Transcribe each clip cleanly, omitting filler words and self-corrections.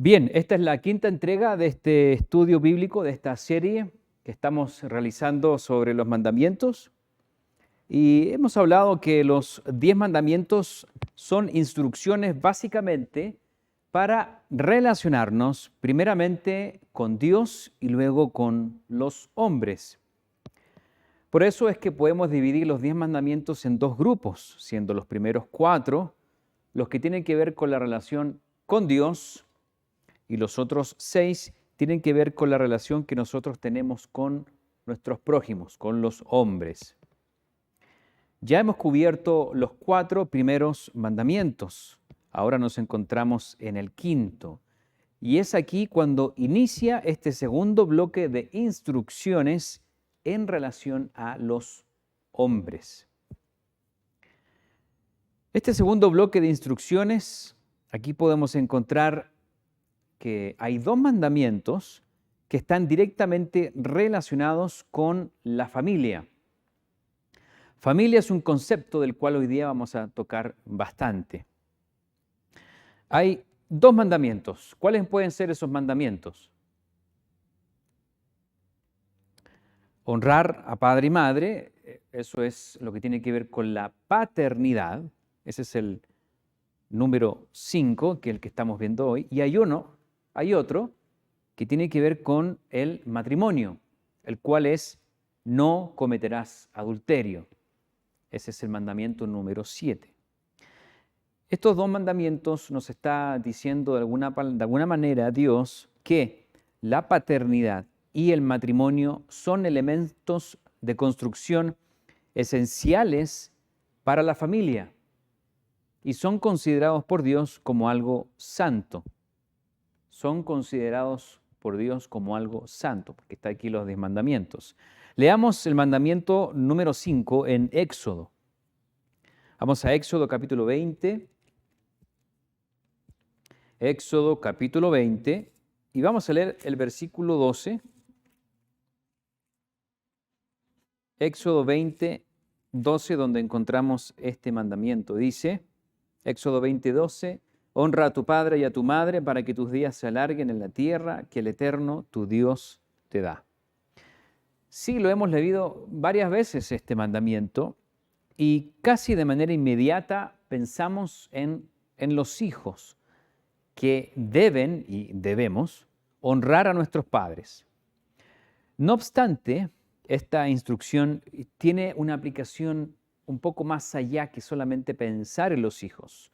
Bien, esta es la quinta entrega de este estudio bíblico, de esta serie que estamos realizando sobre los mandamientos. Y hemos hablado que los 10 mandamientos son instrucciones básicamente para relacionarnos primeramente con Dios y luego con los hombres. Por eso es que podemos dividir los 10 mandamientos en dos grupos, siendo los primeros 4 los que tienen que ver con la relación con Dios y los otros 6 tienen que ver con la relación que nosotros tenemos con nuestros prójimos, con los hombres. Ya hemos cubierto los 4 primeros mandamientos. Ahora nos encontramos en el quinto. Y es aquí cuando inicia este segundo bloque de instrucciones en relación a los hombres. Este segundo bloque de instrucciones, aquí podemos encontrar que hay 2 mandamientos que están directamente relacionados con la familia. Familia es un concepto del cual hoy día vamos a tocar bastante. Hay 2 mandamientos. ¿Cuáles pueden ser esos mandamientos? Honrar a padre y madre, eso es lo que tiene que ver con la paternidad. Ese es el número 5, que es el que estamos viendo hoy. Y hay otro que tiene que ver con el matrimonio, el cual es no cometerás adulterio. Ese es el mandamiento número 7. Estos 2 mandamientos nos está diciendo de alguna manera Dios que la paternidad y el matrimonio son elementos de construcción esenciales para la familia y son considerados por Dios como algo santo. Son considerados por Dios como algo santo, porque está aquí los 10 mandamientos. Leamos el mandamiento número 5 en Éxodo. Vamos a Éxodo capítulo 20. Éxodo capítulo 20 y vamos a leer el versículo 12. Éxodo 20, 12, donde encontramos este mandamiento. Dice, Éxodo 20, 12, honra a tu padre y a tu madre para que tus días se alarguen en la tierra que el Eterno, tu Dios, te da. Sí, lo hemos leído varias veces este mandamiento y casi de manera inmediata pensamos en los hijos que deben y debemos honrar a nuestros padres. No obstante, esta instrucción tiene una aplicación un poco más allá que solamente pensar en los hijos.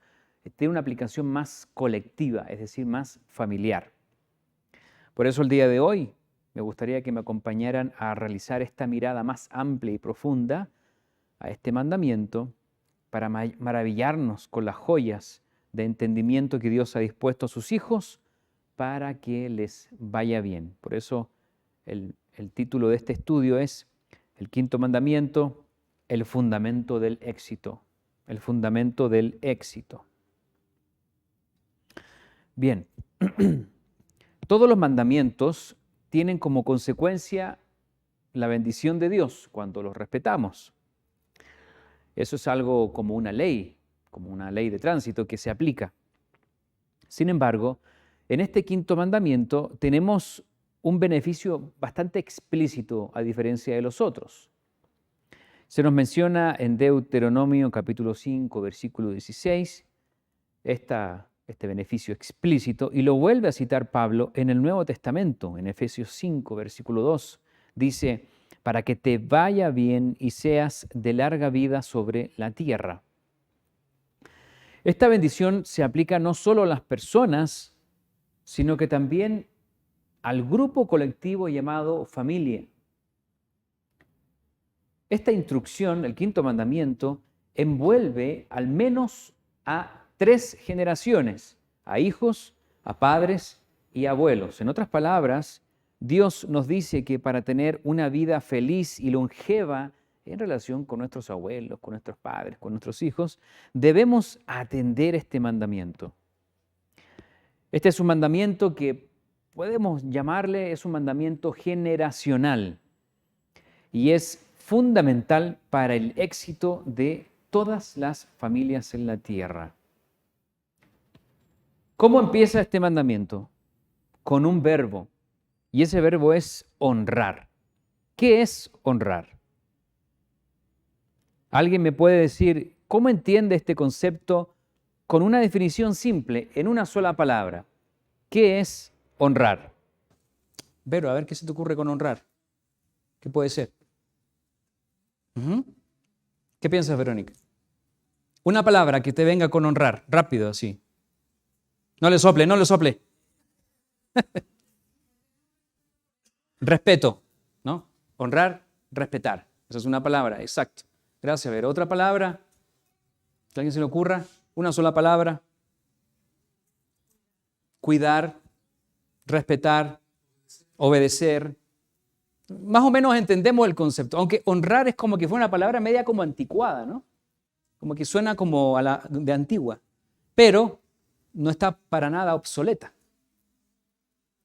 Tiene una aplicación más colectiva, es decir, más familiar. Por eso el día de hoy me gustaría que me acompañaran a realizar esta mirada más amplia y profunda a este mandamiento para maravillarnos con las joyas de entendimiento que Dios ha dispuesto a sus hijos para que les vaya bien. Por eso el título de este estudio es el quinto mandamiento, el fundamento del éxito. El fundamento del éxito. Bien, todos los mandamientos tienen como consecuencia la bendición de Dios cuando los respetamos. Eso es algo como una ley de tránsito que se aplica. Sin embargo, en este quinto mandamiento tenemos un beneficio bastante explícito a diferencia de los otros. Se nos menciona en Deuteronomio capítulo 5, versículo 16, este beneficio explícito, y lo vuelve a citar Pablo en el Nuevo Testamento, en Efesios 5, versículo 2. Dice, para que te vaya bien y seas de larga vida sobre la tierra. Esta bendición se aplica no solo a las personas, sino que también al grupo colectivo llamado familia. Esta instrucción, el quinto mandamiento, envuelve al menos a 3 generaciones, a hijos, a padres y abuelos. En otras palabras, Dios nos dice que para tener una vida feliz y longeva en relación con nuestros abuelos, con nuestros padres, con nuestros hijos, debemos atender este mandamiento. Este es un mandamiento que podemos llamarle, es un mandamiento generacional y es fundamental para el éxito de todas las familias en la tierra. ¿Cómo empieza este mandamiento? con un verbo, y ese verbo es honrar. ¿Qué es honrar? ¿Alguien me puede decir cómo entiende este concepto con una definición simple, en una sola palabra? ¿Qué es honrar? Vero, a ver qué se te ocurre con honrar. ¿Qué puede ser? ¿Qué piensas, Verónica? Una palabra que te venga con honrar, rápido, así. No le sople, no le sople. Respeto, ¿no? Honrar, respetar. Esa es una palabra, exacto. Gracias, Vero. ¿Otra palabra? ¿Que a alguien se le ocurra? Una sola palabra. Cuidar, respetar, obedecer. Más o menos entendemos el concepto, aunque honrar es como que fue una palabra media como anticuada, ¿no? Como que suena como a la de antigua, pero no está para nada obsoleta.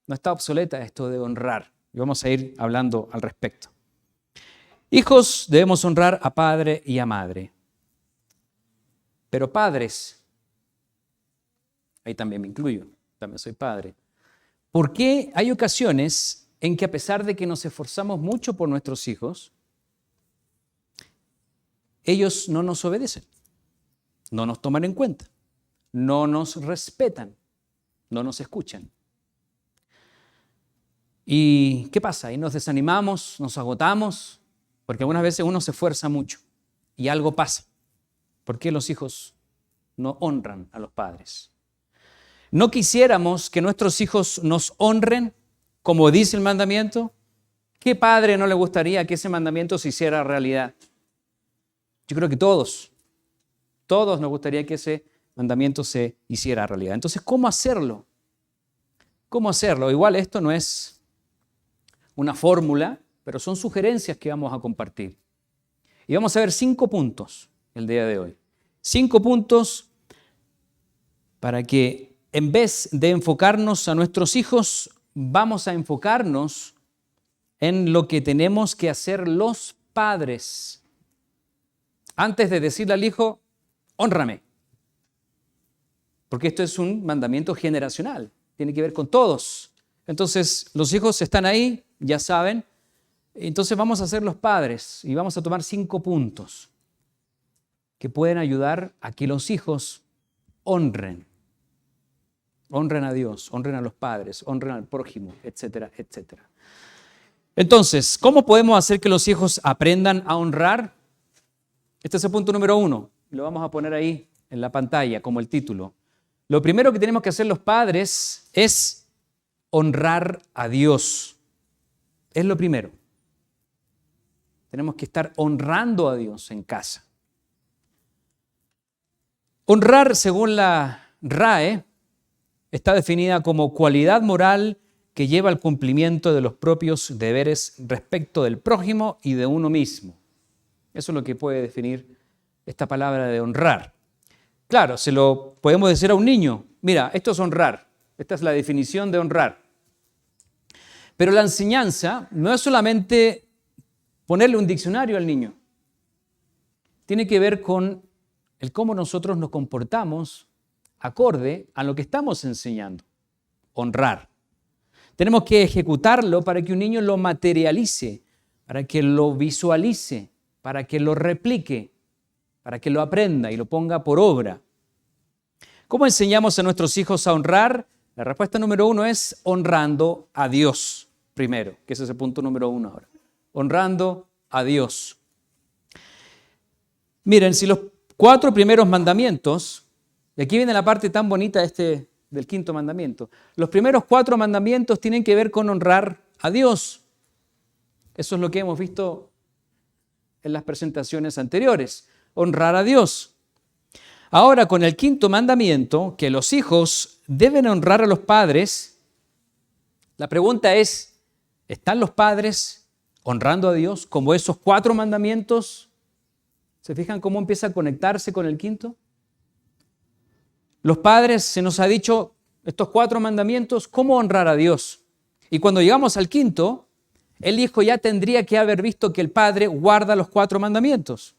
No está obsoleta esto de honrar. Y vamos a ir hablando al respecto. Hijos, debemos honrar a padre y a madre. Pero padres, ahí también me incluyo, también soy padre. ¿Por qué hay ocasiones en que a pesar de que nos esforzamos mucho por nuestros hijos, ellos no nos obedecen, no nos toman en cuenta, no nos respetan, no nos escuchan? ¿Y qué pasa? Ahí nos desanimamos, nos agotamos, porque algunas veces uno se esfuerza mucho y algo pasa. ¿Por qué los hijos no honran a los padres? ¿No quisiéramos que nuestros hijos nos honren como dice el mandamiento? ¿Qué padre no le gustaría que ese mandamiento se hiciera realidad? Yo creo que todos nos gustaría que ese mandamiento se hiciera realidad. Entonces, ¿cómo hacerlo? ¿Cómo hacerlo? Igual esto no es una fórmula, pero son sugerencias que vamos a compartir. Y vamos a ver 5 puntos el día de hoy. 5 puntos para que en vez de enfocarnos a nuestros hijos, vamos a enfocarnos en lo que tenemos que hacer los padres. Antes de decirle al hijo, hónrame. Porque esto es un mandamiento generacional, tiene que ver con todos. Entonces, los hijos están ahí, ya saben. Entonces vamos a ser los padres y vamos a tomar 5 puntos que pueden ayudar a que los hijos honren. Honren a Dios, honren a los padres, honren al prójimo, etcétera, etcétera. Entonces, ¿cómo podemos hacer que los hijos aprendan a honrar? Este es el punto número 1. Lo vamos a poner ahí en la pantalla como el título. Lo primero que tenemos que hacer los padres es honrar a Dios. Es lo primero. Tenemos que estar honrando a Dios en casa. Honrar, según la RAE, está definida como cualidad moral que lleva al cumplimiento de los propios deberes respecto del prójimo y de uno mismo. Eso es lo que puede definir esta palabra de honrar. Claro, se lo podemos decir a un niño. Mira, esto es honrar. Esta es la definición de honrar. Pero la enseñanza no es solamente ponerle un diccionario al niño. Tiene que ver con el cómo nosotros nos comportamos acorde a lo que estamos enseñando. Honrar. Tenemos que ejecutarlo para que un niño lo materialice, para que lo visualice, para que lo replique, para que lo aprenda y lo ponga por obra. ¿Cómo enseñamos a nuestros hijos a honrar? La respuesta número 1 es honrando a Dios primero, que ese es el punto número 1 ahora. Honrando a Dios. Miren, si los 4 primeros mandamientos, y aquí viene la parte tan bonita del 5º mandamiento, los primeros 4 mandamientos tienen que ver con honrar a Dios. Eso es lo que hemos visto en las presentaciones anteriores, honrar a Dios. Ahora, con el 5º mandamiento, que los hijos deben honrar a los padres, la pregunta es, ¿están los padres honrando a Dios como esos 4 mandamientos? ¿Se fijan cómo empieza a conectarse con el 5º? Los padres, se nos ha dicho, estos 4 mandamientos, ¿cómo honrar a Dios? Y cuando llegamos al 5º, el hijo ya tendría que haber visto que el padre guarda los 4 mandamientos.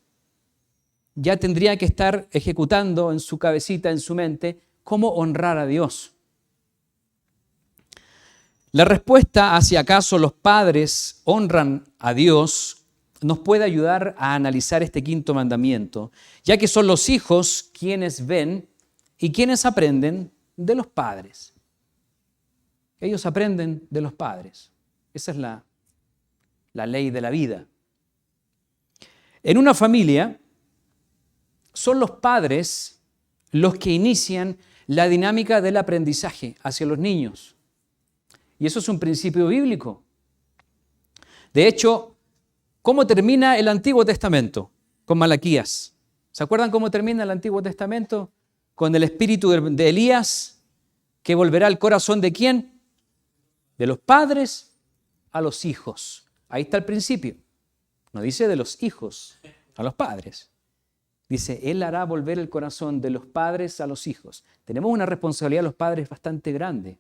Ya tendría que estar ejecutando en su cabecita, en su mente, cómo honrar a Dios. La respuesta a si acaso los padres honran a Dios nos puede ayudar a analizar este quinto mandamiento, ya que son los hijos quienes ven y quienes aprenden de los padres. Ellos aprenden de los padres. Esa es la ley de la vida. En una familia, son los padres los que inician la dinámica del aprendizaje hacia los niños. Y eso es un principio bíblico. De hecho, ¿cómo termina el Antiguo Testamento? Con Malaquías. ¿Se acuerdan cómo termina el Antiguo Testamento? Con el espíritu de Elías, que volverá al corazón ¿de quién? De los padres a los hijos. Ahí está el principio. No dice de los hijos a los padres. Dice, Él hará volver el corazón de los padres a los hijos. Tenemos una responsabilidad los padres bastante grande.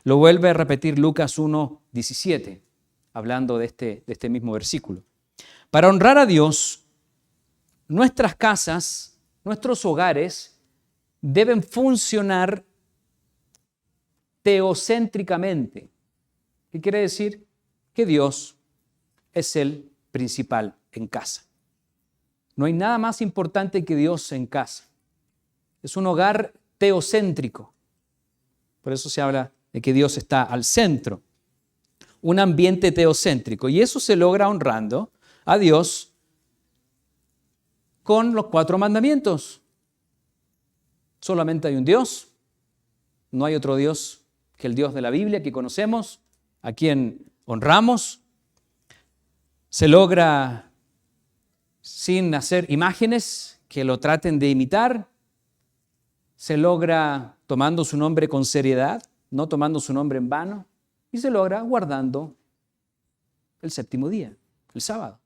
Lo vuelve a repetir Lucas 1:17, hablando de este mismo versículo. Para honrar a Dios, nuestras casas, nuestros hogares, deben funcionar teocéntricamente. ¿Qué quiere decir? Que Dios es el principal en casa. No hay nada más importante que Dios en casa. Es un hogar teocéntrico. Por eso se habla de que Dios está al centro. Un ambiente teocéntrico. Y eso se logra honrando a Dios con los 4 mandamientos. Solamente hay un Dios. No hay otro Dios que el Dios de la Biblia que conocemos, a quien honramos. Se logra sin hacer imágenes que lo traten de imitar. Se logra tomando su nombre con seriedad, no tomando su nombre en vano. Y se logra guardando el séptimo día, el sábado.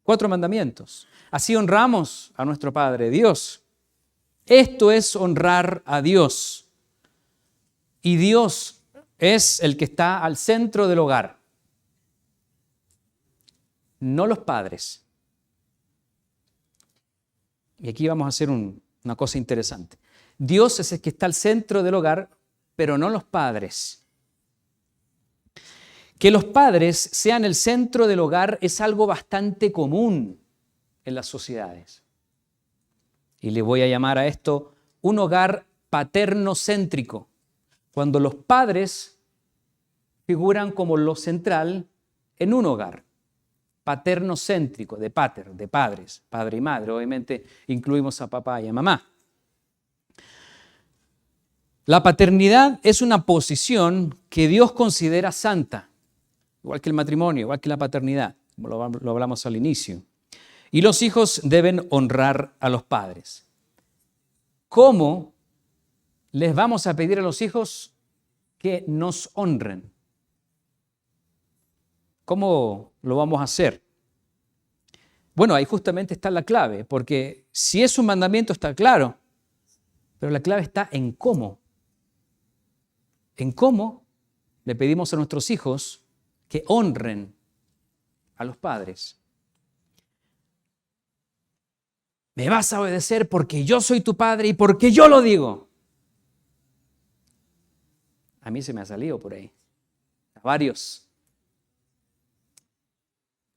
4 mandamientos. Así honramos a nuestro Padre Dios. Esto es honrar a Dios. Y Dios es el que está al centro del hogar. No los padres. Y aquí vamos a hacer una cosa interesante. Dios es el que está al centro del hogar, pero no los padres. Que los padres sean el centro del hogar es algo bastante común en las sociedades. Y le voy a llamar a esto un hogar paternocéntrico, cuando los padres figuran como lo central en un hogar. Paternocéntrico, de pater, de padres, padre y madre. Obviamente incluimos a papá y a mamá. La paternidad es una posición que Dios considera santa, igual que el matrimonio, igual que la paternidad, como lo hablamos al inicio. Y los hijos deben honrar a los padres. ¿Cómo les vamos a pedir a los hijos que nos honren? ¿Cómo lo vamos a hacer? Bueno, ahí justamente está la clave, porque si es un mandamiento está claro, pero la clave está en cómo. En cómo le pedimos a nuestros hijos que honren a los padres. Me vas a obedecer porque yo soy tu padre y porque yo lo digo. A mí se me ha salido por ahí. A varios.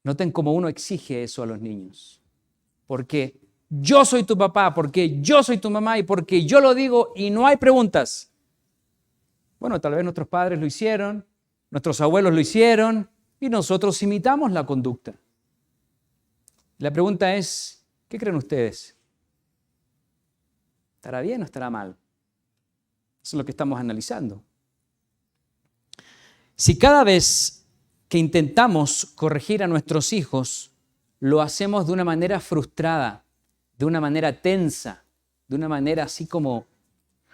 Noten cómo uno exige eso a los niños. Porque yo soy tu papá, porque yo soy tu mamá y porque yo lo digo y no hay preguntas. Bueno, tal vez nuestros padres lo hicieron, nuestros abuelos lo hicieron y nosotros imitamos la conducta. La pregunta es, ¿qué creen ustedes? ¿Estará bien o estará mal? Eso es lo que estamos analizando. Si cada vez que intentamos corregir a nuestros hijos, lo hacemos de una manera frustrada, de una manera tensa, de una manera así como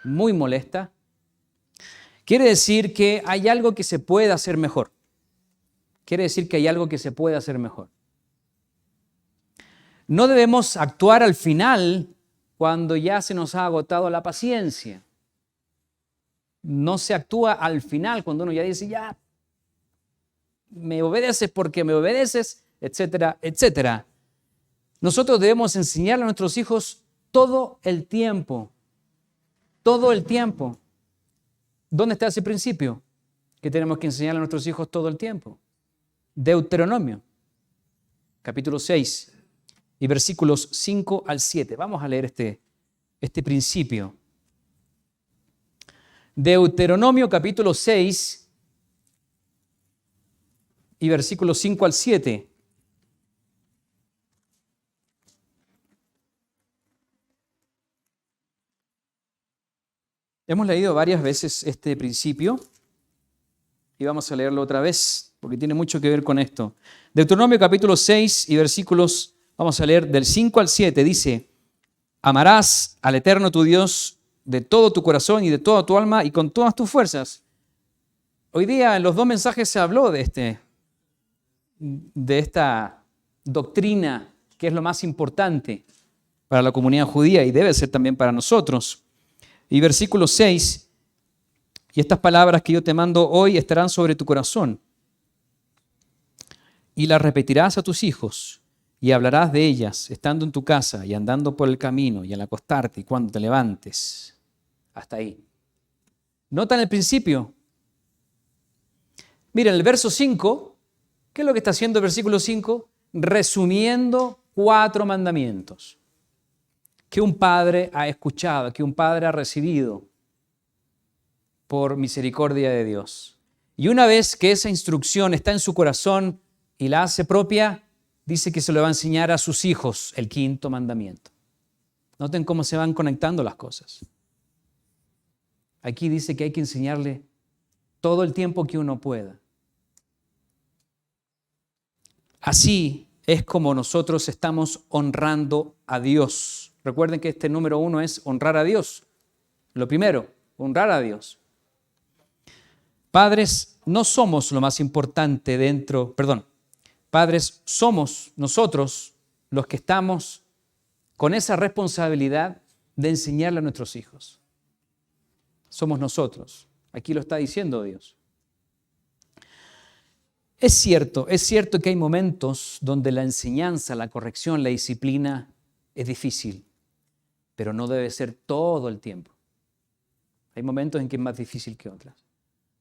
muy molesta, quiere decir que hay algo que se puede hacer mejor. Quiere decir que hay algo que se puede hacer mejor. No debemos actuar al final cuando ya se nos ha agotado la paciencia. No se actúa al final cuando uno ya dice, ya, me obedeces porque me obedeces, etcétera, etcétera. Nosotros debemos enseñarle a nuestros hijos todo el tiempo. Todo el tiempo. ¿Dónde está ese principio? que tenemos que enseñar a nuestros hijos todo el tiempo. Deuteronomio, capítulo 6 y versículos 5 al 7. Vamos a leer este principio. Deuteronomio, capítulo 6 y versículos 5 al 7. Hemos leído varias veces este principio y vamos a leerlo otra vez porque tiene mucho que ver con esto. Deuteronomio capítulo 6 y versículos, vamos a leer del 5 al 7, dice: amarás al Eterno tu Dios de todo tu corazón y de toda tu alma y con todas tus fuerzas. Hoy día en los dos mensajes se habló de esta doctrina que es lo más importante para la comunidad judía y debe ser también para nosotros. Y versículo 6, y estas palabras que yo te mando hoy estarán sobre tu corazón, y las repetirás a tus hijos, y hablarás de ellas, estando en tu casa, y andando por el camino, y al acostarte, y cuando te levantes. Hasta ahí. Notan el principio. Miren, el verso 5, ¿qué es lo que está haciendo el versículo 5? Resumiendo 4 mandamientos que un padre ha escuchado, que un padre ha recibido por misericordia de Dios. Y una vez que esa instrucción está en su corazón y la hace propia, dice que se lo va a enseñar a sus hijos, el 5.º mandamiento. Noten cómo se van conectando las cosas. Aquí dice que hay que enseñarle todo el tiempo que uno pueda. Así es como nosotros estamos honrando a Dios. Recuerden que este número 1 es honrar a Dios. Lo primero, honrar a Dios. Padres, no somos lo más importante padres, somos nosotros los que estamos con esa responsabilidad de enseñarle a nuestros hijos. Somos nosotros. Aquí lo está diciendo Dios. Es cierto que hay momentos donde la enseñanza, la corrección, la disciplina es difícil, pero no debe ser todo el tiempo. Hay momentos en que es más difícil que otras,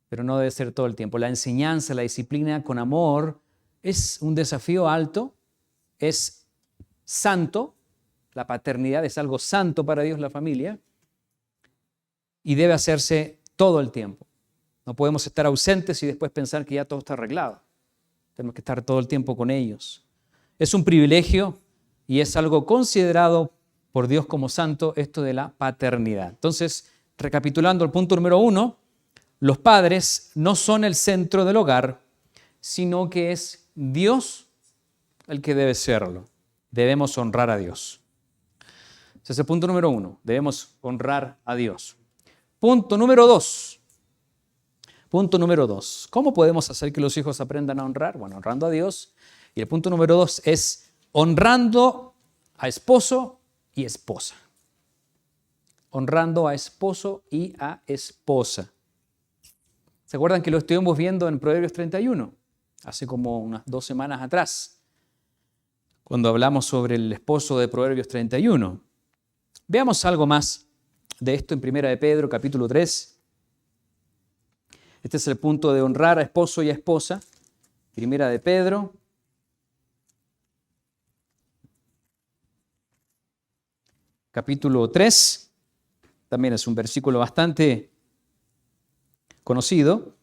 pero no debe ser todo el tiempo. La enseñanza, la disciplina con amor es un desafío alto, es santo, la paternidad es algo santo para Dios, la familia, y debe hacerse todo el tiempo. No podemos estar ausentes y después pensar que ya todo está arreglado. Tenemos que estar todo el tiempo con ellos. Es un privilegio y es algo considerado por Dios como santo, esto de la paternidad. Entonces, recapitulando el punto número 1, los padres no son el centro del hogar, sino que es Dios el que debe serlo. Debemos honrar a Dios. Ese es el punto número 1. Debemos honrar a Dios. Punto número 2. ¿Cómo podemos hacer que los hijos aprendan a honrar? Bueno, honrando a Dios. Y el punto número 2 es honrando a esposo y esposa. Honrando a esposo y a esposa. ¿Se acuerdan que lo estuvimos viendo en Proverbios 31? Hace como unas 2 semanas atrás, cuando hablamos sobre el esposo de Proverbios 31. Veamos algo más de esto en 1 de Pedro, capítulo 3. Este es el punto de honrar a esposo y a esposa. 1 de Pedro, capítulo 3. También es un versículo bastante conocido.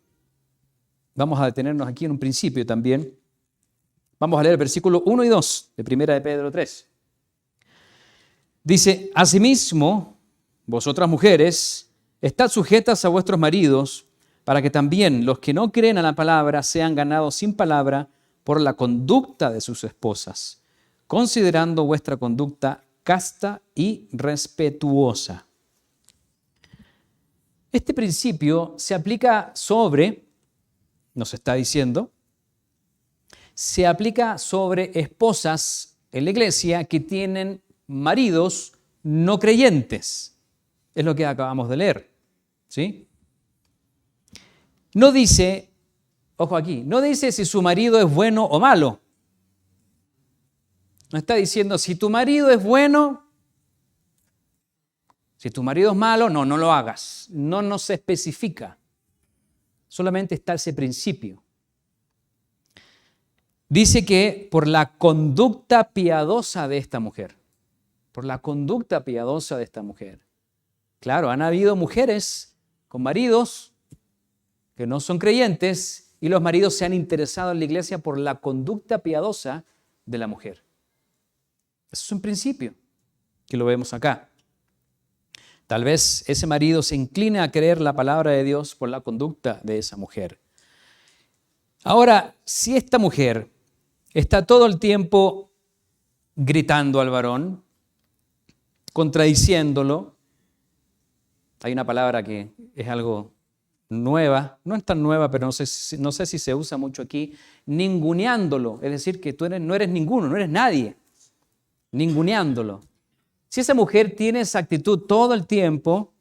Vamos a detenernos aquí en un principio también. Vamos a leer el versículo 1 y 2 de 1 de Pedro 3. Dice: asimismo, vosotras mujeres, estad sujetas a vuestros maridos, para que también los que no creen a la palabra sean ganados sin palabra por la conducta de sus esposas, considerando vuestra conducta casta y respetuosa. Este principio se aplica nos está diciendo, se aplica sobre esposas en la iglesia que tienen maridos no creyentes. Es lo que acabamos de leer, ¿sí? No dice, ojo aquí, no dice si su marido es bueno o malo. No está diciendo si tu marido es bueno, si tu marido es malo, no lo hagas. No nos especifica. Solamente está ese principio. Dice que por la conducta piadosa de esta mujer, por la conducta piadosa de esta mujer. Claro, han habido mujeres con maridos que no son creyentes y los maridos se han interesado en la iglesia por la conducta piadosa de la mujer. Eso es un principio que lo vemos acá. Tal vez ese marido se incline a creer la palabra de Dios por la conducta de esa mujer. Ahora, si esta mujer está todo el tiempo gritando al varón, contradiciéndolo, hay una palabra que es algo nueva, no es tan nueva, pero no sé si se usa mucho aquí, ninguneándolo, es decir, que no eres ninguno, no eres nadie, ninguneándolo. Si esa mujer tiene esa actitud todo el tiempo,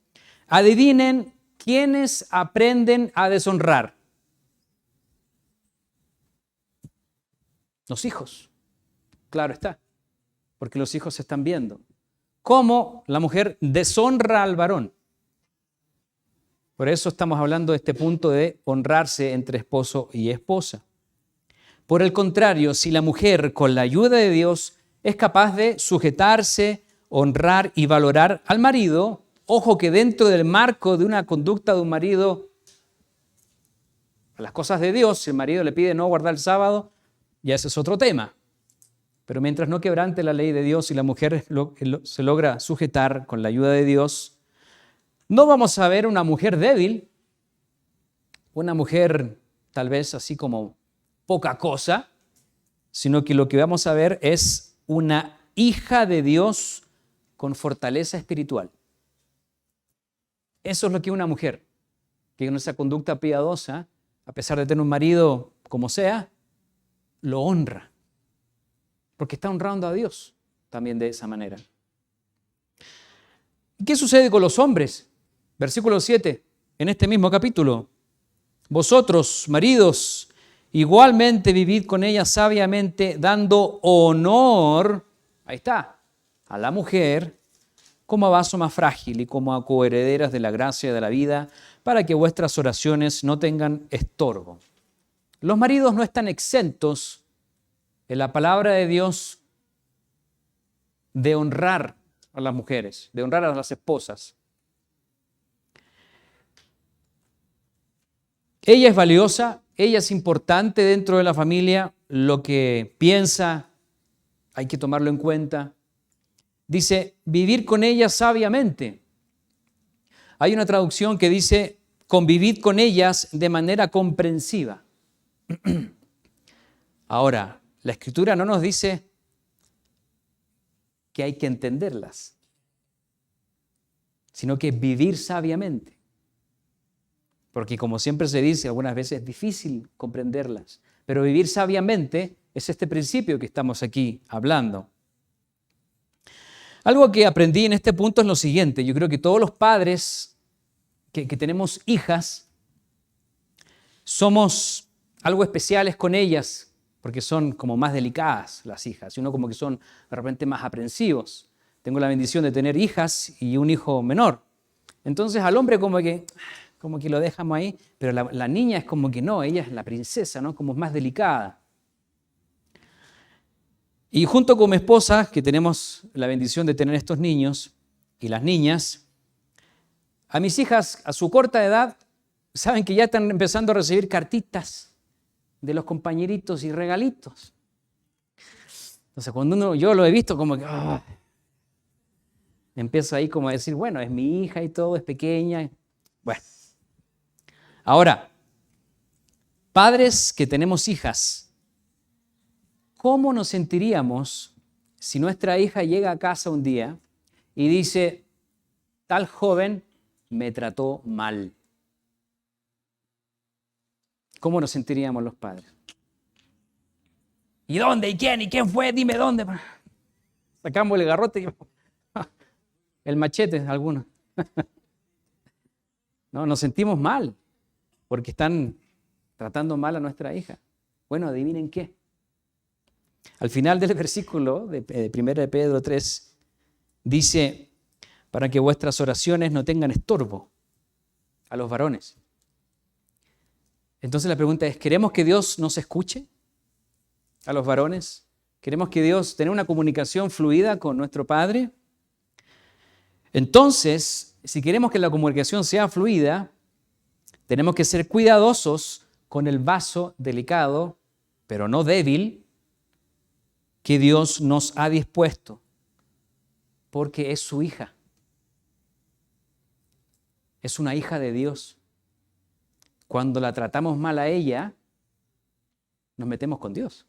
adivinen quiénes aprenden a deshonrar. Los hijos, claro está, porque los hijos se están viendo. Cómo la mujer deshonra al varón. Por eso estamos hablando de este punto de honrarse entre esposo y esposa. Por el contrario, si la mujer, con la ayuda de Dios, es capaz de sujetarse, honrar y valorar al marido, ojo que dentro del marco de una conducta de un marido, a las cosas de Dios, si el marido le pide no guardar el sábado, ya ese es otro tema. Pero mientras no quebrante la ley de Dios y la mujer se logra sujetar con la ayuda de Dios, no vamos a ver una mujer débil, una mujer tal vez así como poca cosa, sino que lo que vamos a ver es una hija de Dios con fortaleza espiritual. Eso es lo que una mujer, que con esa conducta piadosa, a pesar de tener un marido como sea, lo honra. Porque está honrando a Dios también de esa manera. ¿Qué sucede con los hombres? Versículo 7, en este mismo capítulo. Vosotros, maridos, igualmente vivid con ella sabiamente, dando honor, ahí está, a la mujer, como a vaso más frágil y como a coherederas de la gracia de la vida, para que vuestras oraciones no tengan estorbo. Los maridos no están exentos en la palabra de Dios de honrar a las mujeres, de honrar a las esposas. Ella es valiosa, ella es importante dentro de la familia, lo que piensa hay que tomarlo en cuenta. Dice, vivir con ella sabiamente. Hay una traducción que dice, convivid con ellas de manera comprensiva. Ahora, la Escritura no nos dice que hay que entenderlas, sino que vivir sabiamente. Porque como siempre se dice, algunas veces es difícil comprenderlas, pero vivir sabiamente es este principio que estamos aquí hablando. Algo que aprendí en este punto es lo siguiente, yo creo que todos los padres que tenemos hijas, somos algo especiales con ellas, porque son como más delicadas las hijas, y uno como que son de repente más aprensivos. Tengo la bendición de tener hijas y un hijo menor. Entonces al hombre como que lo dejamos ahí, pero la niña es como que no, ella es la princesa, ¿no? Como más delicada. Y junto con mi esposa, que tenemos la bendición de tener estos niños y las niñas, a mis hijas a su corta edad, saben que ya están empezando a recibir cartitas de los compañeritos y regalitos. Entonces cuando yo lo he visto como que empiezo ahí como a decir, bueno, es mi hija y todo, es pequeña. Bueno. Ahora, padres que tenemos hijas, ¿cómo nos sentiríamos si nuestra hija llega a casa un día y dice, tal joven me trató mal? ¿Cómo nos sentiríamos los padres? ¿Y dónde? ¿Y quién? ¿Y quién fue? Dime dónde. Sacamos el garrote y el machete, algunos. No, nos sentimos mal porque están tratando mal a nuestra hija. Bueno, adivinen qué. Al final del versículo de 1 de Pedro 3 dice, para que vuestras oraciones no tengan estorbo a los varones. Entonces la pregunta es, ¿queremos que Dios nos escuche a los varones? ¿Queremos que Dios tenga una comunicación fluida con nuestro Padre? Entonces, si queremos que la comunicación sea fluida, tenemos que ser cuidadosos con el vaso delicado, pero no débil, que Dios nos ha dispuesto, porque es su hija. Es una hija de Dios. Cuando la tratamos mal a ella, nos metemos con Dios.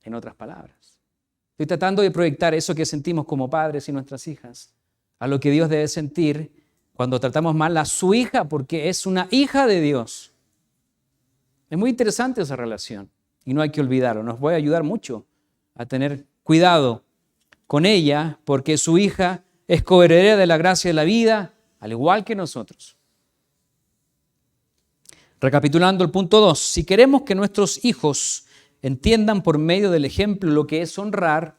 En otras palabras. Estoy tratando de proyectar eso que sentimos como padres y nuestras hijas a lo que Dios debe sentir cuando tratamos mal a su hija, porque es una hija de Dios. Es muy interesante esa relación y no hay que olvidarlo. Nos va a ayudar mucho a tener cuidado con ella, porque su hija es coheredera de la gracia de la vida, al igual que nosotros. Recapitulando el punto 2, si queremos que nuestros hijos entiendan por medio del ejemplo lo que es honrar,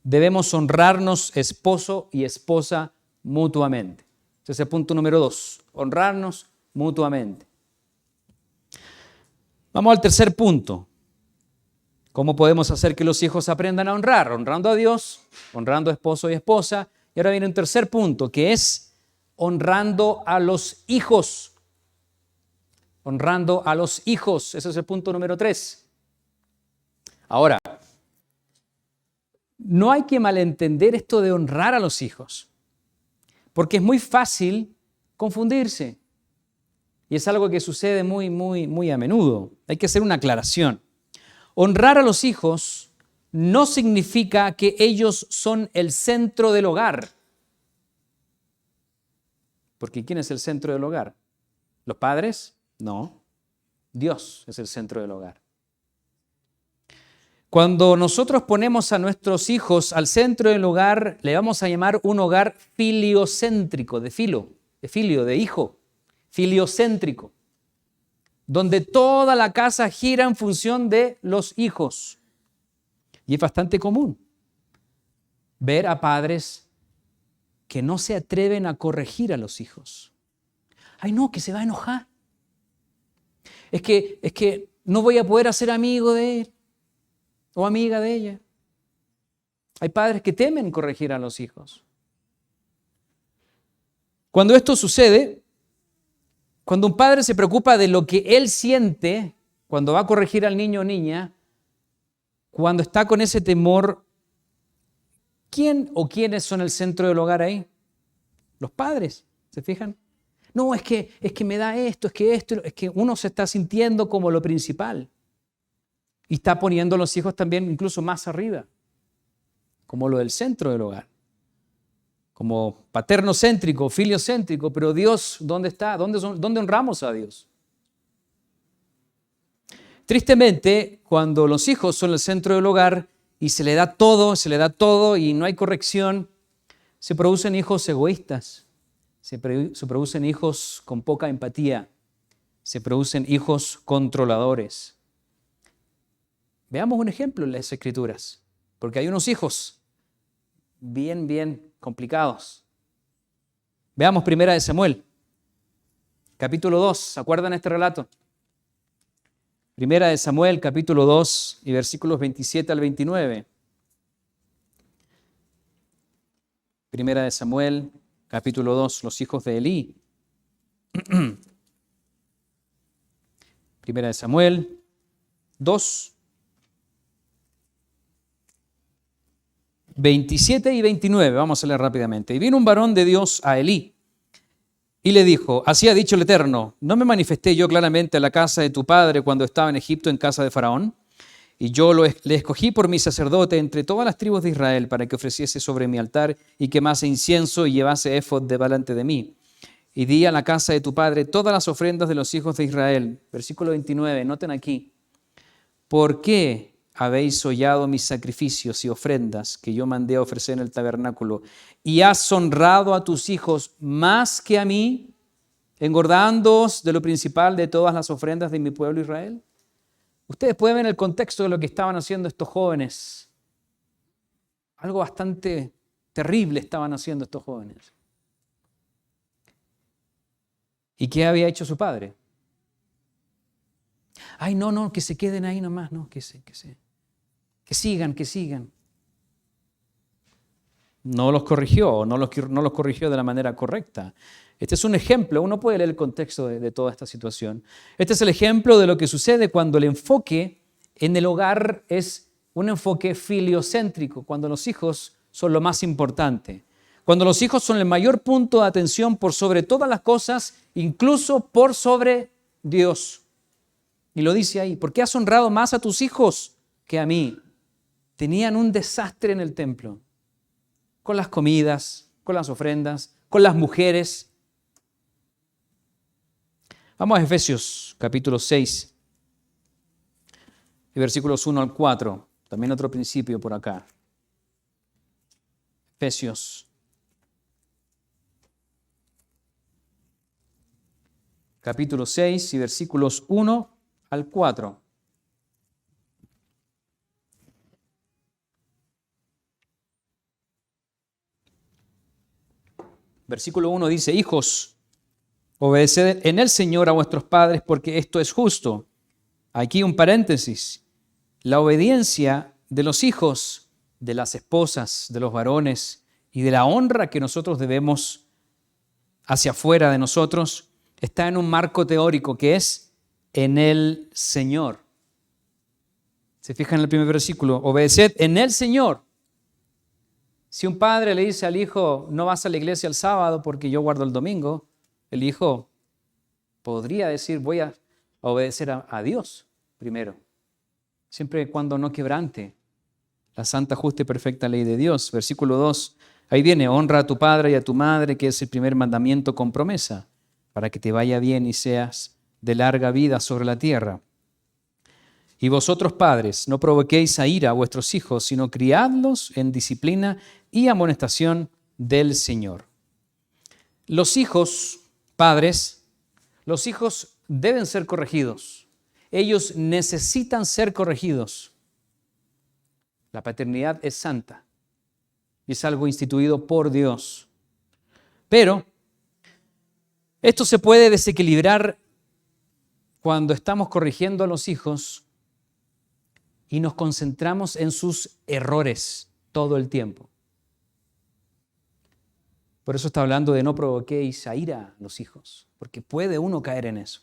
debemos honrarnos esposo y esposa mutuamente. Ese es el punto número 2, honrarnos mutuamente. Vamos al tercer punto. ¿Cómo podemos hacer que los hijos aprendan a honrar? Honrando a Dios, honrando a esposo y esposa. Y ahora viene un tercer punto, que es honrando a los hijos. Honrando a los hijos. Ese es el punto número 3. Ahora, no hay que malentender esto de honrar a los hijos, porque es muy fácil confundirse. Y es algo que sucede muy a menudo. Hay que hacer una aclaración. Honrar a los hijos no significa que ellos son el centro del hogar. Porque ¿quién es el centro del hogar? ¿Los padres? No. Dios es el centro del hogar. Cuando nosotros ponemos a nuestros hijos al centro del hogar, le vamos a llamar un hogar filiocéntrico, de filio, de hijo, filiocéntrico, donde toda la casa gira en función de los hijos. Y es bastante común ver a padres que no se atreven a corregir a los hijos. Ay, no, que se va a enojar. Es que no voy a poder hacer amigo de él o amiga de ella. Hay padres que temen corregir a los hijos. Cuando esto sucede, cuando un padre se preocupa de lo que él siente cuando va a corregir al niño o niña, cuando está con ese temor, ¿quién o quiénes son el centro del hogar ahí? Los padres, ¿se fijan? No, es que me da esto, es que uno se está sintiendo como lo principal. Y está poniendo a los hijos también incluso más arriba, como lo del centro del hogar. Como paternocéntrico, filiocéntrico, pero Dios, ¿dónde está? ¿Dónde honramos a Dios? Tristemente, cuando los hijos son el centro del hogar y se le da todo y no hay corrección, se producen hijos egoístas, se producen hijos con poca empatía, se producen hijos controladores. Veamos un ejemplo en las Escrituras, porque hay unos hijos bien complicados. Veamos 1 Samuel, capítulo 2. ¿Se acuerdan este relato? 1 Samuel, capítulo 2 y versículos 27 al 29. 1 Samuel, capítulo 2, los hijos de Elí. 1 Samuel 2, 27 y 29, vamos a leer rápidamente. Y vino un varón de Dios a Elí y le dijo, así ha dicho el Eterno, ¿no me manifesté yo claramente a la casa de tu padre cuando estaba en Egipto en casa de Faraón? Y yo le escogí por mi sacerdote entre todas las tribus de Israel para que ofreciese sobre mi altar y quemase incienso y llevase éfod delante de mí. Y di a la casa de tu padre todas las ofrendas de los hijos de Israel. Versículo 29, noten aquí. ¿Por qué habéis hollado mis sacrificios y ofrendas que yo mandé a ofrecer en el tabernáculo, y has honrado a tus hijos más que a mí, engordándoos de lo principal de todas las ofrendas de mi pueblo Israel? Ustedes pueden ver el contexto de lo que estaban haciendo estos jóvenes. Algo bastante terrible estaban haciendo estos jóvenes. ¿Y qué había hecho su padre? Ay, no, que se queden ahí nomás, no, que sigan. No los corrigió, no los corrigió de la manera correcta. Este es un ejemplo, uno puede leer el contexto de toda esta situación. Este es el ejemplo de lo que sucede cuando el enfoque en el hogar es un enfoque filiocéntrico, cuando los hijos son lo más importante, cuando los hijos son el mayor punto de atención por sobre todas las cosas, incluso por sobre Dios. Y lo dice ahí, ¿por qué has honrado más a tus hijos que a mí? Tenían un desastre en el templo, con las comidas, con las ofrendas, con las mujeres. Vamos a Efesios capítulo 6, y versículos 1 al 4. También otro principio por acá. Efesios capítulo 6 y versículos 1 al 4. Versículo 1 dice: Hijos, obedeced en el Señor a vuestros padres, porque esto es justo. Aquí un paréntesis. La obediencia de los hijos, de las esposas, de los varones y de la honra que nosotros debemos hacia afuera de nosotros está en un marco teórico que es en el Señor. Se fijan en el primer versículo: obedeced en el Señor. Si un padre le dice al hijo, no vas a la iglesia el sábado porque yo guardo el domingo, el hijo podría decir, voy a obedecer a Dios primero, siempre y cuando no quebrante la santa, justa y perfecta ley de Dios. Versículo 2, ahí viene: honra a tu padre y a tu madre, que es el primer mandamiento con promesa, para que te vaya bien y seas de larga vida sobre la tierra. Y vosotros, padres, no provoquéis a ira a vuestros hijos, sino criadlos en disciplina y amonestación del Señor. Los hijos, padres, los hijos deben ser corregidos. Ellos necesitan ser corregidos. La paternidad es santa y es algo instituido por Dios. Pero esto se puede desequilibrar cuando estamos corrigiendo a los hijos y nos concentramos en sus errores todo el tiempo. Por eso está hablando de no provoquéis a ira a los hijos, porque puede uno caer en eso.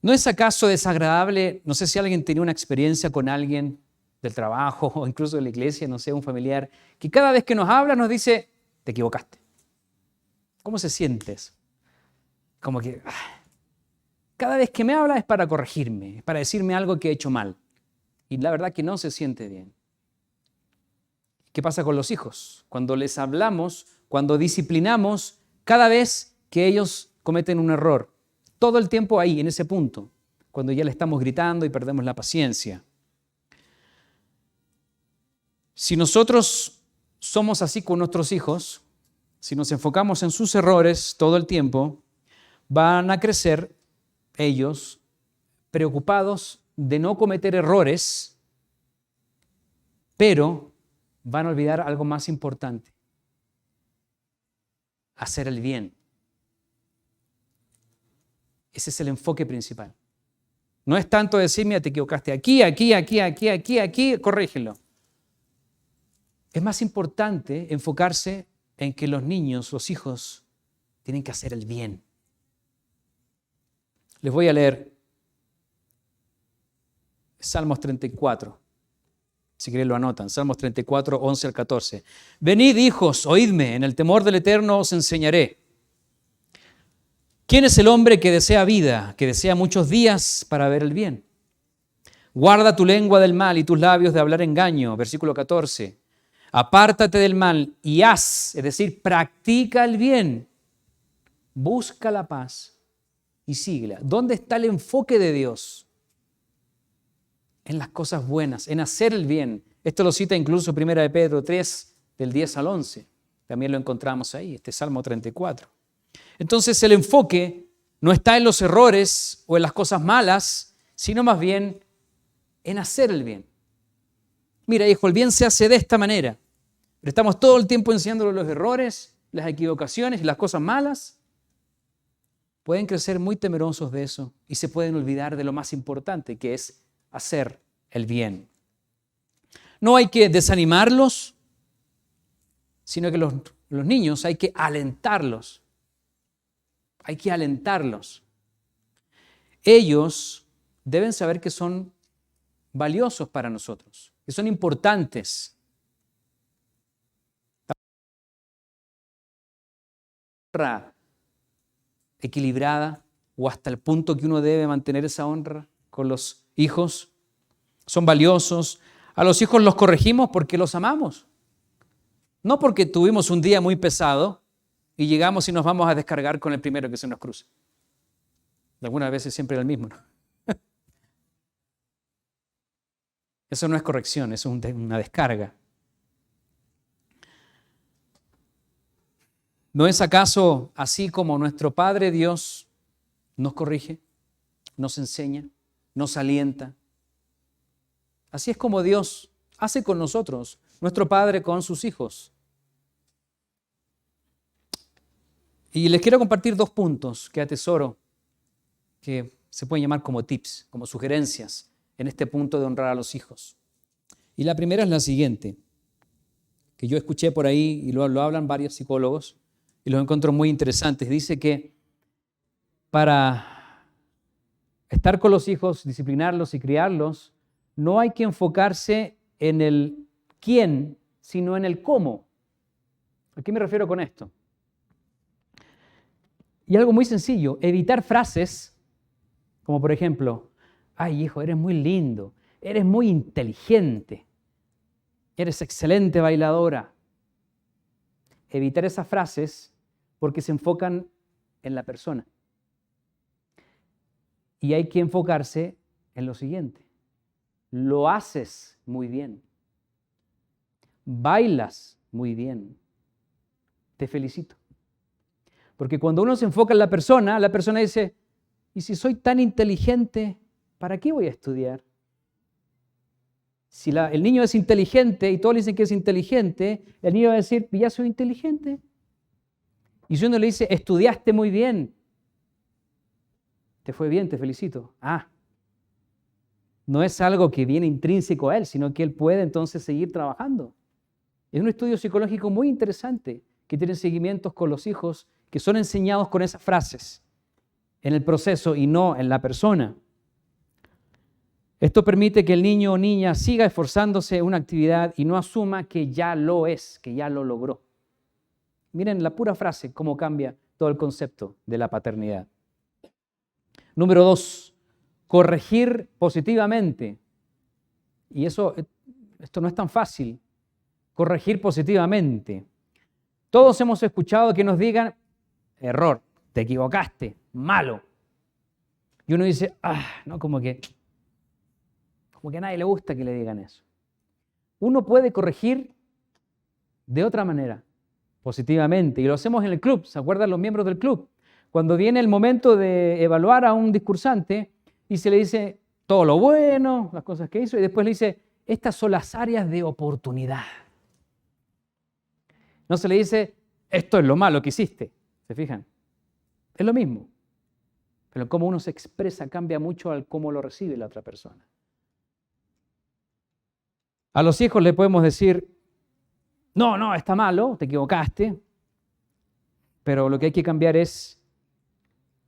¿No es acaso desagradable? No sé si alguien tenía una experiencia con alguien del trabajo o incluso de la iglesia, no sé, un familiar, que cada vez que nos habla nos dice, te equivocaste. ¿Cómo se siente eso? Como que cada vez que me habla es para corregirme, es para decirme algo que he hecho mal. Y la verdad que no se siente bien. ¿Qué pasa con los hijos? Cuando les hablamos, cuando disciplinamos, cada vez que ellos cometen un error, todo el tiempo ahí, en ese punto, cuando ya le estamos gritando y perdemos la paciencia. Si nosotros somos así con nuestros hijos, si nos enfocamos en sus errores todo el tiempo, van a crecer ellos preocupados de no cometer errores, pero van a olvidar algo más importante: hacer el bien. Ese es el enfoque principal. No es tanto decir, mira, te equivocaste aquí, corrígelo. Es más importante enfocarse en que los niños, los hijos, tienen que hacer el bien. Les voy a leer Salmos 34. Si quieren lo anotan. Salmos 34, 11 al 14. Venid, hijos, oídme, en el temor del Eterno os enseñaré. ¿Quién es el hombre que desea vida, que desea muchos días para ver el bien? Guarda tu lengua del mal y tus labios de hablar engaño. Versículo 14. Apártate del mal y haz, es decir, practica el bien. Busca la paz y síguela. ¿Dónde está el enfoque de Dios? En las cosas buenas, en hacer el bien. Esto lo cita incluso 1 de Pedro 3, del 10 al 11. También lo encontramos ahí, este Salmo 34. Entonces el enfoque no está en los errores o en las cosas malas, sino más bien en hacer el bien. Mira, hijo, el bien se hace de esta manera. Pero estamos todo el tiempo enseñándole los errores, las equivocaciones y las cosas malas. pueden crecer muy temerosos de eso y se pueden olvidar de lo más importante, que es hacer el bien. No hay que desanimarlos, sino que los niños hay que alentarlos. Hay que alentarlos. Ellos deben saber que son valiosos para nosotros, que son importantes. Honra equilibrada o hasta el punto que uno debe mantener esa honra con los hijos. Son valiosos. A los hijos los corregimos porque los amamos. No porque tuvimos un día muy pesado y llegamos y nos vamos a descargar con el primero que se nos cruza. Algunas veces siempre era el mismo, ¿no? Eso no es corrección, eso es una descarga. ¿No es acaso así como nuestro Padre Dios nos corrige, nos enseña, nos alienta? Así es como Dios hace con nosotros, nuestro Padre con sus hijos. Y les quiero compartir 2 puntos que atesoro, que se pueden llamar como tips, como sugerencias en este punto de honrar a los hijos. Y la primera es la siguiente, que yo escuché por ahí y lo hablan varios psicólogos y los encuentro muy interesantes. Dice que para estar con los hijos, disciplinarlos y criarlos, no hay que enfocarse en el quién, sino en el cómo. ¿A qué me refiero con esto? Y algo muy sencillo, evitar frases como por ejemplo, ay hijo, eres muy lindo, eres muy inteligente, eres excelente bailadora. Evitar esas frases porque se enfocan en la persona. Y hay que enfocarse en lo siguiente. Lo haces muy bien. Bailas muy bien. Te felicito. Porque cuando uno se enfoca en la persona dice, ¿y si soy tan inteligente, para qué voy a estudiar? Si el niño es inteligente y todos le dicen que es inteligente, el niño va a decir, ya soy inteligente. Y si uno le dice, estudiaste muy bien, te fue bien, te felicito. No es algo que viene intrínseco a él, sino que él puede entonces seguir trabajando. Es un estudio psicológico muy interesante que tiene seguimientos con los hijos que son enseñados con esas frases en el proceso y no en la persona. Esto permite que el niño o niña siga esforzándose en una actividad y no asuma que ya lo es, que ya lo logró. Miren la pura frase, cómo cambia todo el concepto de la paternidad. Número 2, corregir positivamente. Y esto no es tan fácil, corregir positivamente. Todos hemos escuchado que nos digan, error, te equivocaste, malo. Y uno dice, no, como que a nadie le gusta que le digan eso. Uno puede corregir de otra manera, positivamente, y lo hacemos en el club. ¿Se acuerdan los miembros del club? Cuando viene el momento de evaluar a un discursante y se le dice todo lo bueno, las cosas que hizo, y después le dice, estas son las áreas de oportunidad. No se le dice, esto es lo malo que hiciste. ¿Se fijan? Es lo mismo. Pero cómo uno se expresa cambia mucho al cómo lo recibe la otra persona. A los hijos le podemos decir, no, está malo, te equivocaste, pero lo que hay que cambiar es,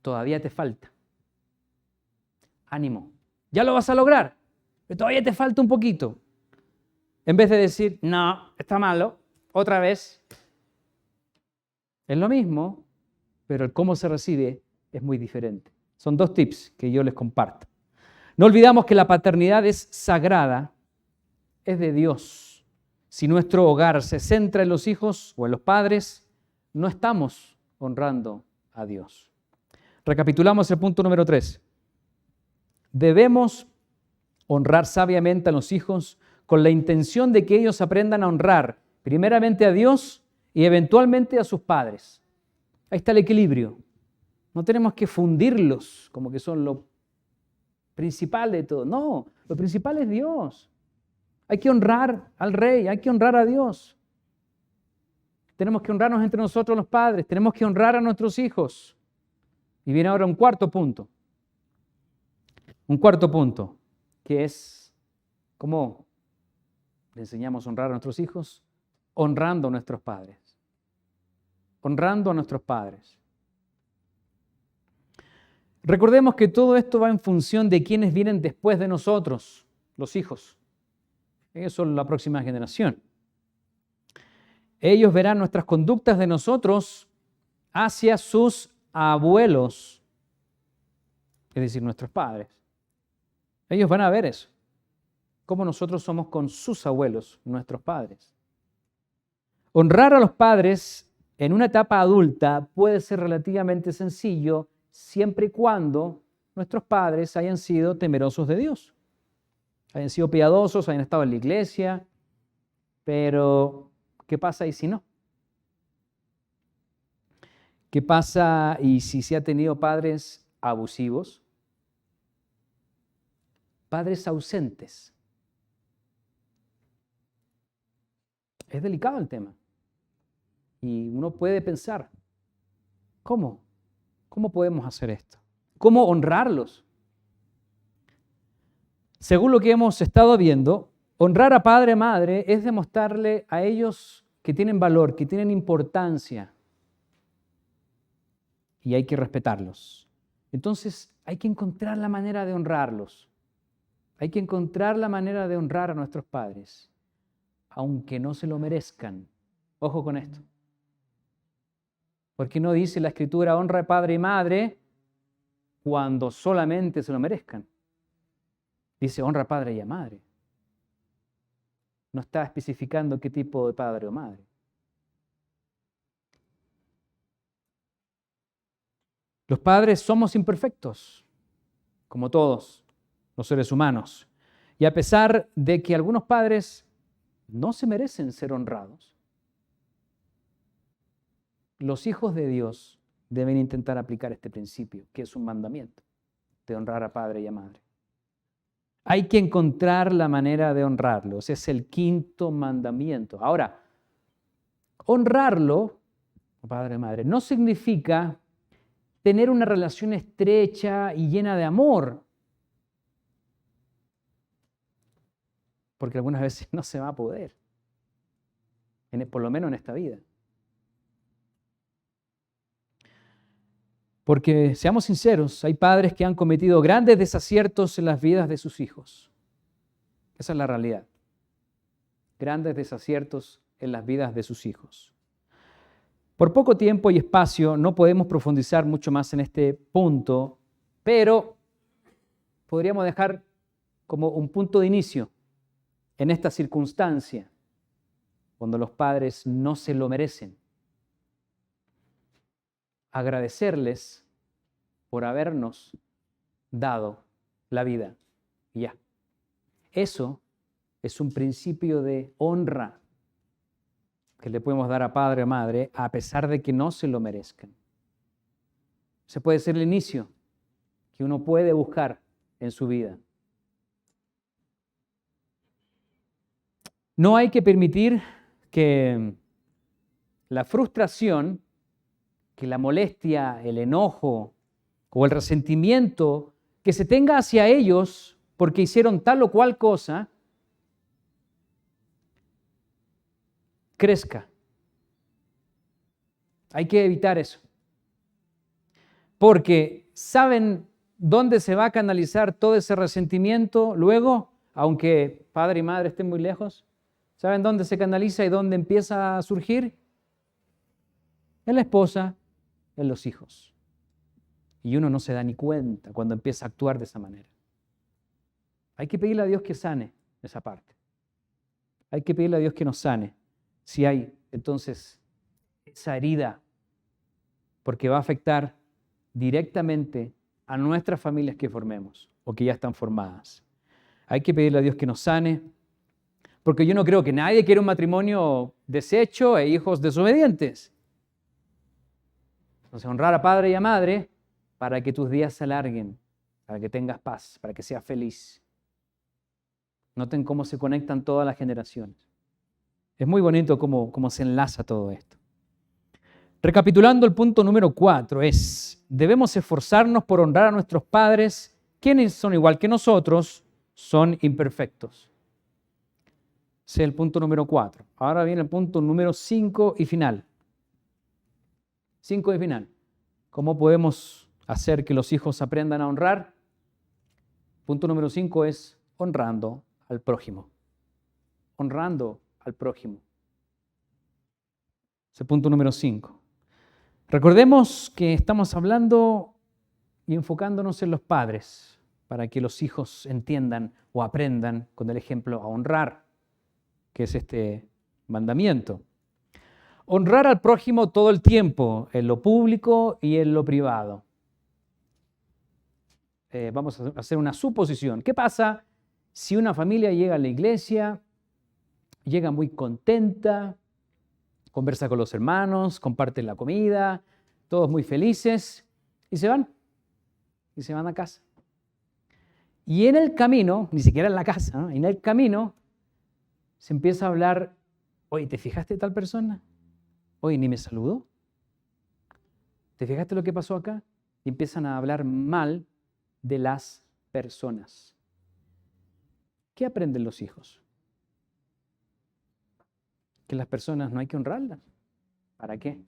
todavía te falta. Ánimo, ya lo vas a lograr, pero todavía te falta un poquito. En vez de decir, no, está malo, otra vez. Es lo mismo, pero el cómo se recibe es muy diferente. Son 2 tips que yo les comparto. No olvidamos que la paternidad es sagrada, es de Dios. Si nuestro hogar se centra en los hijos o en los padres, no estamos honrando a Dios. Recapitulamos el punto número 3. Debemos honrar sabiamente a los hijos con la intención de que ellos aprendan a honrar primeramente a Dios y eventualmente a sus padres. Ahí está el equilibrio. No tenemos que fundirlos como que son lo principal de todo. No, lo principal es Dios. Hay que honrar al Rey, hay que honrar a Dios. Tenemos que honrarnos entre nosotros los padres, tenemos que honrar a nuestros hijos. Y viene ahora un cuarto punto. Un cuarto punto, que es cómo le enseñamos a honrar a nuestros hijos, honrando a nuestros padres. Honrando a nuestros padres. Recordemos que todo esto va en función de quienes vienen después de nosotros, los hijos. Ellos son la próxima generación. Ellos verán nuestras conductas de nosotros hacia sus abuelos, es decir, nuestros padres. Ellos van a ver eso, cómo nosotros somos con sus abuelos, nuestros padres. Honrar a los padres en una etapa adulta puede ser relativamente sencillo siempre y cuando nuestros padres hayan sido temerosos de Dios, hayan sido piadosos, hayan estado en la iglesia, pero ¿qué pasa y si no? ¿Qué pasa y si se ha tenido padres abusivos? Padres ausentes. Es delicado el tema. Y uno puede pensar, ¿cómo? ¿Cómo podemos hacer esto? ¿Cómo honrarlos? Según lo que hemos estado viendo, honrar a padre y madre es demostrarle a ellos que tienen valor, que tienen importancia. Y hay que respetarlos. Entonces hay que encontrar la manera de honrarlos. Hay que encontrar la manera de honrar a nuestros padres, aunque no se lo merezcan. Ojo con esto. Porque no dice la Escritura honra a padre y madre cuando solamente se lo merezcan. Dice honra a padre y a madre. No está especificando qué tipo de padre o madre. Los padres somos imperfectos, como todos los seres humanos. Y a pesar de que algunos padres no se merecen ser honrados, los hijos de Dios deben intentar aplicar este principio, que es un mandamiento, de honrar a padre y a madre. Hay que encontrar la manera de honrarlos. Es el quinto mandamiento. Ahora, honrarlo, padre y madre, no significa tener una relación estrecha y llena de amor. Porque algunas veces no se va a poder, por lo menos en esta vida. Porque, seamos sinceros, hay padres que han cometido grandes desaciertos en las vidas de sus hijos. Esa es la realidad. Grandes desaciertos en las vidas de sus hijos. Por poco tiempo y espacio no podemos profundizar mucho más en este punto, pero podríamos dejar como un punto de inicio en esta circunstancia, cuando los padres no se lo merecen. Agradecerles por habernos dado la vida. Y ya. Eso es un principio de honra que le podemos dar a padre o madre a pesar de que no se lo merezcan. Ese puede ser el inicio que uno puede buscar en su vida. No hay que permitir que la frustración, que la molestia, el enojo o el resentimiento que se tenga hacia ellos porque hicieron tal o cual cosa, crezca. Hay que evitar eso. Porque ¿saben dónde se va a canalizar todo ese resentimiento luego? Aunque padre y madre estén muy lejos. ¿Saben dónde se canaliza y dónde empieza a surgir? En la esposa, en los hijos. Y uno no se da ni cuenta cuando empieza a actuar de esa manera. Hay que pedirle a Dios que sane esa parte. Hay que pedirle a Dios que nos sane. Si hay, entonces, esa herida, porque va a afectar directamente a nuestras familias que formemos o que ya están formadas. Hay que pedirle a Dios que nos sane, porque yo no creo que nadie quiera un matrimonio deshecho e hijos desobedientes. Entonces, honrar a padre y a madre para que tus días se alarguen, para que tengas paz, para que seas feliz. Noten cómo se conectan todas las generaciones. Es muy bonito cómo se enlaza todo esto. Recapitulando, el punto número 4 es, debemos esforzarnos por honrar a nuestros padres, quienes son igual que nosotros, son imperfectos. Ese es el punto número 4. Ahora viene el punto número 5 y final. 5 y final. ¿Cómo podemos hacer que los hijos aprendan a honrar? Punto número 5 es honrando al prójimo. Honrando al prójimo. Ese es el punto número 5. Recordemos que estamos hablando y enfocándonos en los padres para que los hijos entiendan o aprendan con el ejemplo a honrar, que es este mandamiento. Honrar al prójimo todo el tiempo, en lo público y en lo privado. Vamos a hacer una suposición. ¿Qué pasa si una familia llega a la iglesia, llega muy contenta, conversa con los hermanos, comparten la comida, todos muy felices, y se van a casa? Y en el camino, ni siquiera en la casa, ¿no? En el camino se empieza a hablar, oye, ¿te fijaste de tal persona? Oye, ni me saludó. ¿Te fijaste lo que pasó acá? Y empiezan a hablar mal de las personas. ¿Qué aprenden los hijos? Que las personas no hay que honrarlas. ¿Para qué?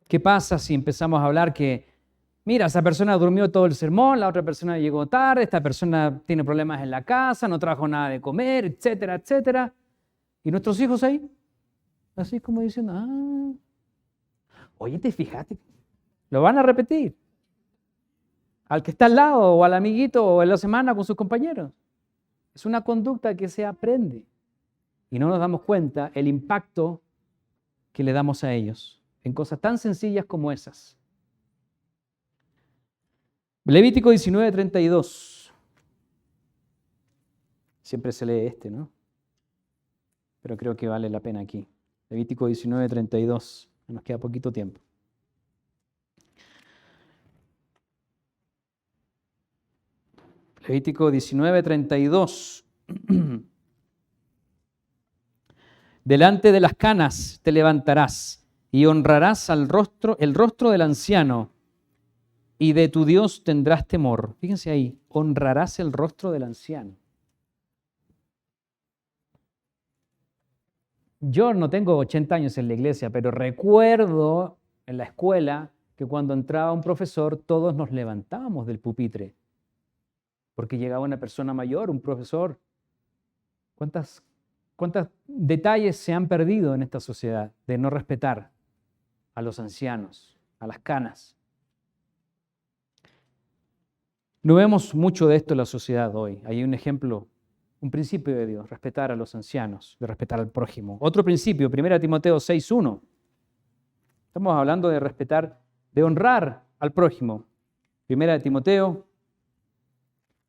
¿Qué pasa si empezamos a hablar que, mira, esa persona durmió todo el sermón, la otra persona llegó tarde, esta persona tiene problemas en la casa, no trajo nada de comer, etcétera, etcétera? Y nuestros hijos ahí, así como diciendo, oye, ¿te fijaste? Lo van a repetir. Al que está al lado, o al amiguito, o en la semana con sus compañeros. Es una conducta que se aprende. Y no nos damos cuenta el impacto que le damos a ellos en cosas tan sencillas como esas. Levítico 19:32. Siempre se lee este, ¿no? Pero creo que vale la pena aquí. Levítico 19:32. Nos queda poquito tiempo. Levítico 19:32. Delante de las canas te levantarás y honrarás el rostro del anciano, y de tu Dios tendrás temor. Fíjense ahí, honrarás el rostro del anciano. Yo no tengo 80 años en la iglesia, pero recuerdo en la escuela que cuando entraba un profesor todos nos levantábamos del pupitre, porque llegaba una persona mayor, un profesor. ¿Cuántos detalles se han perdido en esta sociedad de no respetar a los ancianos, a las canas? No vemos mucho de esto en la sociedad hoy. Hay un ejemplo, un principio de Dios, respetar a los ancianos, de respetar al prójimo. Otro principio, 1 Timoteo 6:1. Estamos hablando de respetar, de honrar al prójimo. 1 Timoteo,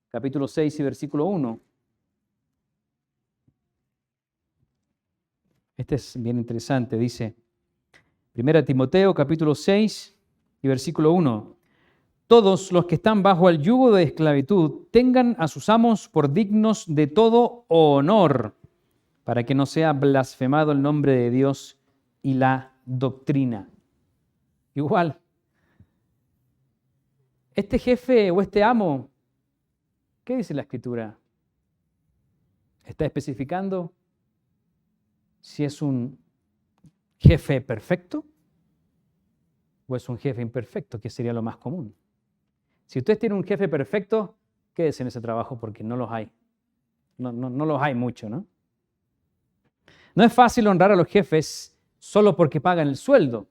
capítulo 6 y versículo 1. Este es bien interesante, dice 1 Timoteo, capítulo 6 y versículo 1. Todos los que están bajo el yugo de esclavitud tengan a sus amos por dignos de todo honor, para que no sea blasfemado el nombre de Dios y la doctrina. Igual, este jefe o este amo, ¿qué dice la Escritura? ¿Está especificando si es un jefe perfecto o es un jefe imperfecto, que sería lo más común? Si usted tiene un jefe perfecto, quédese en ese trabajo porque no los hay. No los hay mucho, ¿no? No es fácil honrar a los jefes solo porque pagan el sueldo,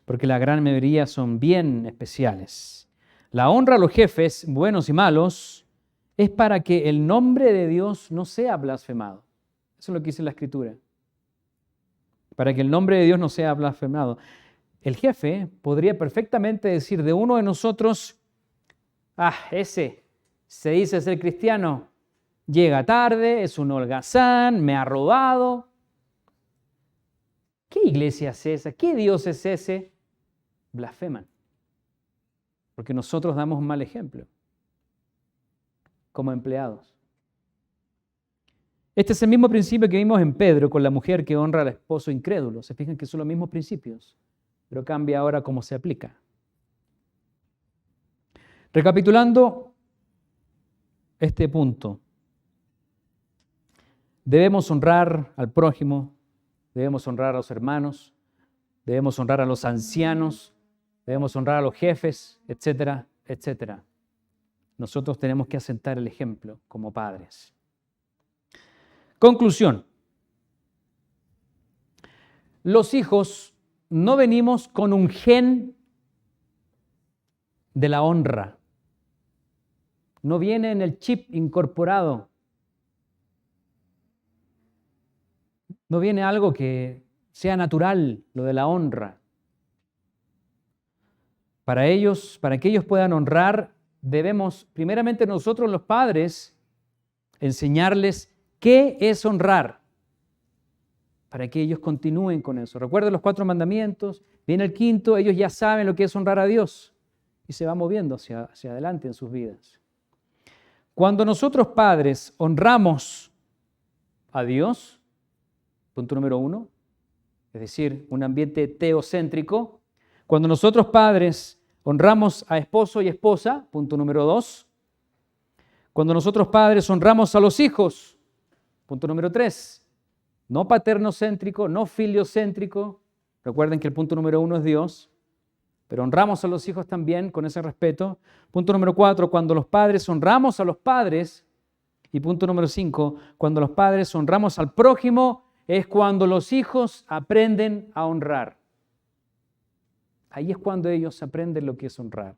porque la gran mayoría son bien especiales. La honra a los jefes, buenos y malos, es para que el nombre de Dios no sea blasfemado. Eso es lo que dice la Escritura. Para que el nombre de Dios no sea blasfemado. El jefe podría perfectamente decir de uno de nosotros, ese se dice ser cristiano, llega tarde, es un holgazán, me ha robado. ¿Qué iglesia es esa? ¿Qué Dios es ese? Blasfeman. Porque nosotros damos un mal ejemplo como empleados. Este es el mismo principio que vimos en Pedro con la mujer que honra al esposo incrédulo. Se fijan que son los mismos principios, pero cambia ahora cómo se aplica. Recapitulando este punto, debemos honrar al prójimo, debemos honrar a los hermanos, debemos honrar a los ancianos, debemos honrar a los jefes, etcétera, etcétera. Nosotros tenemos que asentar el ejemplo como padres. Conclusión. Los hijos no venimos con un gen de la honra. No viene en el chip incorporado. No viene algo que sea natural, lo de la honra. Para ellos, para que ellos puedan honrar, debemos, primeramente nosotros los padres, enseñarles qué es honrar, para que ellos continúen con eso. Recuerden los 4 mandamientos, viene el 5.º, ellos ya saben lo que es honrar a Dios y se va moviendo hacia adelante en sus vidas. Cuando nosotros padres honramos a Dios, punto número 1, es decir, un ambiente teocéntrico. Cuando nosotros padres honramos a esposo y esposa, punto número 2. Cuando nosotros padres honramos a los hijos, punto número 3. No paternocéntrico, no filiocéntrico. Recuerden que el punto número 1 es Dios, pero honramos a los hijos también con ese respeto. Punto número 4, cuando los padres honramos a los padres. Y punto número 5, cuando los padres honramos al prójimo, es cuando los hijos aprenden a honrar. Ahí es cuando ellos aprenden lo que es honrar.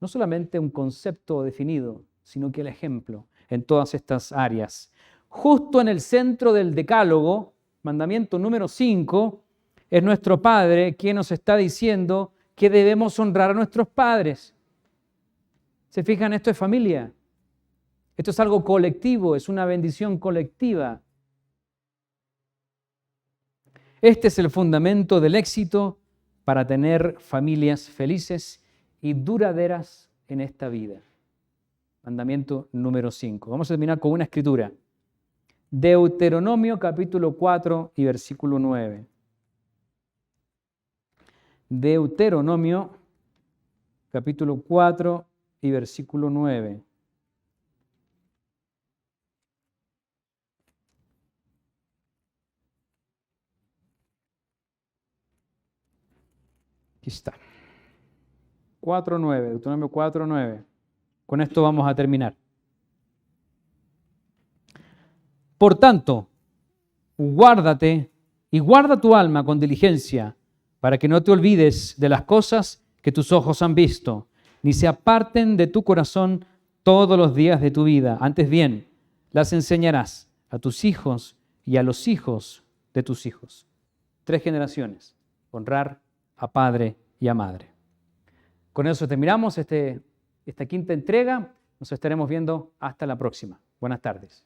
No solamente un concepto definido, sino que el ejemplo en todas estas áreas. Justo en el centro del decálogo, mandamiento número 5, es nuestro Padre quien nos está diciendo que debemos honrar a nuestros padres. ¿Se fijan? Esto es familia. Esto es algo colectivo, es una bendición colectiva. Este es el fundamento del éxito para tener familias felices y duraderas en esta vida. Mandamiento número 5. Vamos a terminar con una escritura. Deuteronomio capítulo 4 y versículo 9. Deuteronomio capítulo 4 y versículo 9. Aquí está. 4.9, Deuteronomio 4.9. Con esto vamos a terminar. Por tanto, guárdate y guarda tu alma con diligencia, para que no te olvides de las cosas que tus ojos han visto, ni se aparten de tu corazón todos los días de tu vida. Antes bien, las enseñarás a tus hijos y a los hijos de tus hijos. 3 generaciones. Honrar a padre y a madre. Con eso terminamos esta 5ª entrega. Nos estaremos viendo hasta la próxima. Buenas tardes.